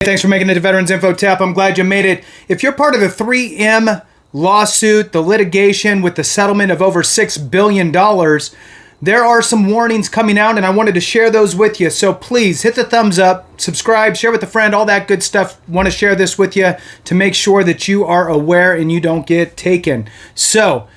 Thanks for making it to Veterans Info Tap. I'm glad you made it. If you're part of the 3M lawsuit, the litigation with the settlement of over $6 billion, there are some warnings coming out, and I wanted to share those with you. So please hit the thumbs up, subscribe, share with a friend, all that good stuff. Want to share this with you to make sure that you are aware and you don't get taken. So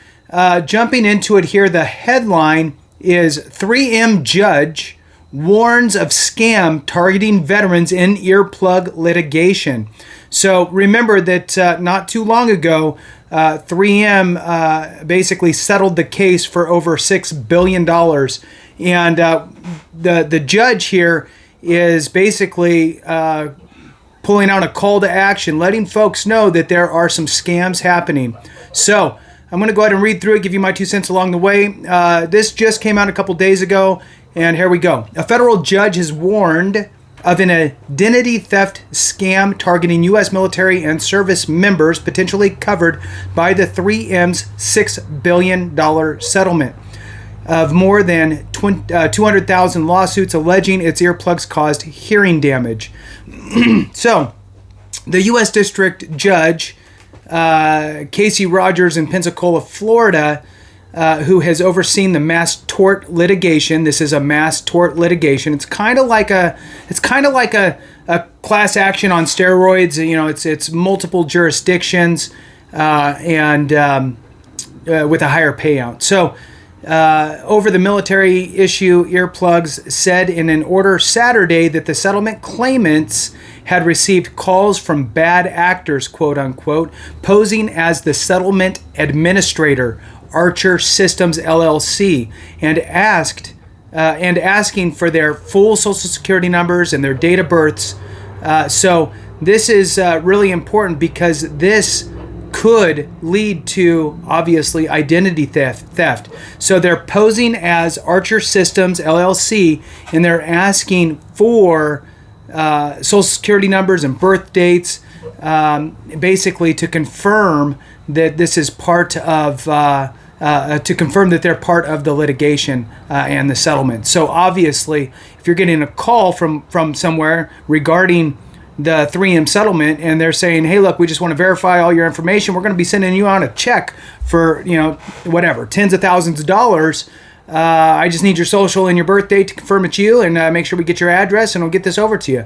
jumping into it here, the headline is 3M judge warns of scam targeting veterans in earplug litigation. So remember that not too long ago, 3M basically settled the case for over $6 billion. And the judge here is basically pulling out a call to action, letting folks know that there are some scams happening. So I'm going to go ahead and read through it, give you my 2 cents along the way. This just came out a couple days ago. And here we go. A federal judge has warned of an identity theft scam targeting U.S. military and service members potentially covered by the 3M's $6 billion settlement of more than 200,000 lawsuits alleging its earplugs caused hearing damage. So, the U.S. District Judge, Casey Rodgers in Pensacola, Florida, who has overseen the mass tort litigation. This is a mass tort litigation. It's kind of like a class action on steroids. You know, it's multiple jurisdictions and with a higher payout. So over the military issue, Earplugs said in an order Saturday that the settlement claimants had received calls from bad actors, quote unquote, posing as the settlement administrator, Archer Systems LLC, and asking for their full social security numbers and their date of births. So this is really important because this could lead to, obviously, identity theft. So they're posing as Archer Systems LLC, and they're asking for social security numbers and birth dates, basically to confirm that this is part of to confirm that they're part of the litigation and the settlement. So obviously, if you're getting a call from somewhere regarding the 3M settlement and they're saying, hey, look, we just want to verify all your information, we're going to be sending you on a check for, whatever, tens of thousands of dollars. I just need your social and your birth date to confirm it's you, and make sure we get your address, and we'll get this over to you.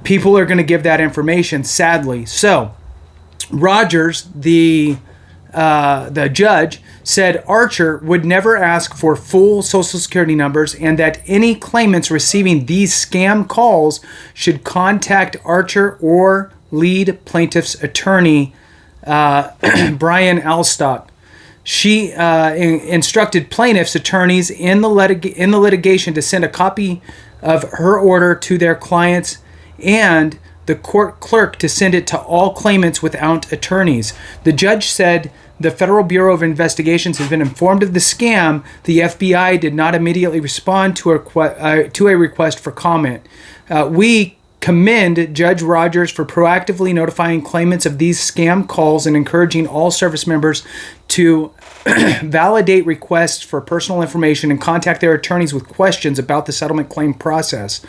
People are going to give that information, sadly. So Rodgers, the judge, said Archer would never ask for full social security numbers and that any claimants receiving these scam calls should contact Archer or lead plaintiff's attorney, Bryan Aylstock. She instructed plaintiffs' attorneys in the litigation to send a copy of her order to their clients and the court clerk to send it to all claimants without attorneys. The judge said the Federal Bureau of Investigations has been informed of the scam. The FBI did not immediately respond to a request for comment. We commend Judge Rodgers for proactively notifying claimants of these scam calls and encouraging all service members to validate requests for personal information and contact their attorneys with questions about the settlement claim process.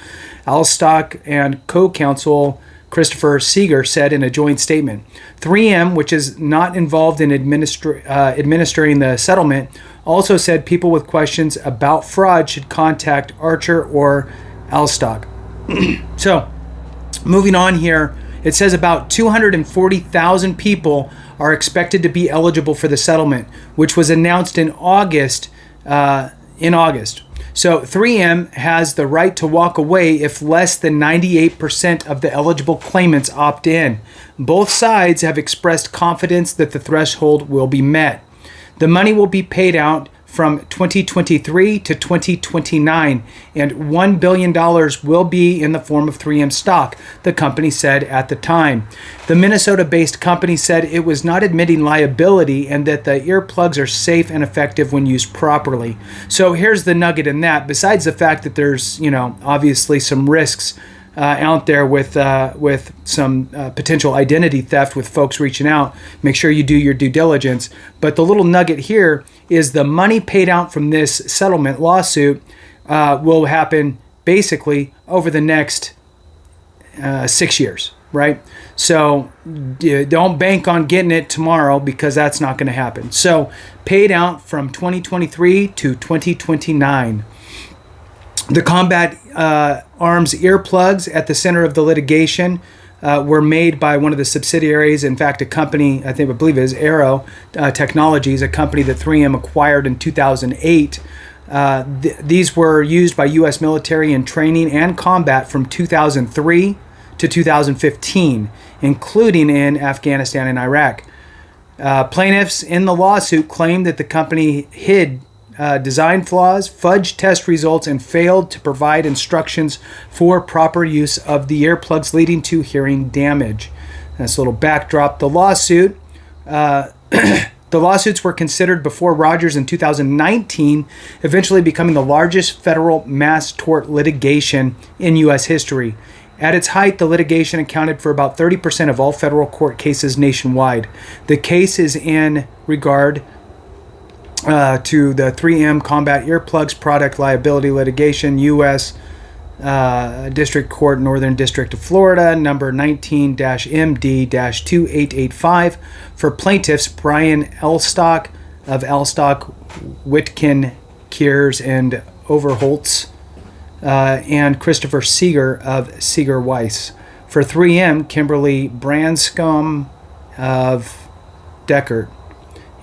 Aylstock and co-counsel Christopher Seeger said in a joint statement. 3M, which is not involved in administering the settlement, also said people with questions about fraud should contact Archer or Aylstock. So, moving on here, it says about 240,000 people are expected to be eligible for the settlement, which was announced in August. So 3M has the right to walk away if less than 98% of the eligible claimants opt in. Both sides have expressed confidence that the threshold will be met. The money will be paid out from 2023 to 2029, and $1 billion will be in the form of 3M stock, the company said at the time. The Minnesota-based company said it was not admitting liability and that the earplugs are safe and effective when used properly. So here's the nugget in that. Besides the fact that there's, obviously some risks out there with some potential identity theft with folks reaching out, make sure you do your due diligence. But the little nugget here is the money paid out from this settlement lawsuit will happen basically over the next 6 years, right? So don't bank on getting it tomorrow, because that's not going to happen. So paid out from 2023 to 2029. The combat arms earplugs at the center of the litigation were made by one of the subsidiaries. In fact, a company, I believe it is Aero Technologies, a company that 3M acquired in 2008. These were used by U.S. military in training and combat from 2003 to 2015, including in Afghanistan and Iraq. Plaintiffs in the lawsuit claimed that the company hid design flaws, fudged test results, and failed to provide instructions for proper use of the earplugs, leading to hearing damage. That's a little backdrop. The lawsuit, the lawsuits were considered before Rodgers in 2019, eventually becoming the largest federal mass tort litigation in U.S. history. At its height, the litigation accounted for about 30% of all federal court cases nationwide. The case is in regard to the 3M Combat Earplugs product liability litigation, U.S. District Court, Northern District of Florida, number 19-MD-2885, for plaintiffs Bryan Aylstock of Aylstock, Witkin, Kiers, and Overholtz, and Christopher Seeger of Seeger Weiss. For 3M, Kimberly Branscombe of Deckert.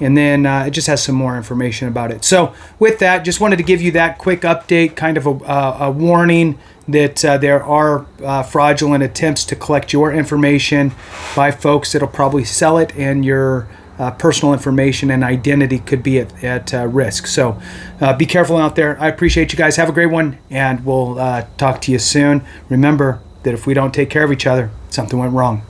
And then it just has some more information about it. So with that, just wanted to give you that quick update, kind of a warning that there are fraudulent attempts to collect your information by folks that'll probably sell it, and your personal information and identity could be at risk. So be careful out there. I appreciate you guys. Have a great one, and we'll talk to you soon. Remember that if we don't take care of each other, something went wrong.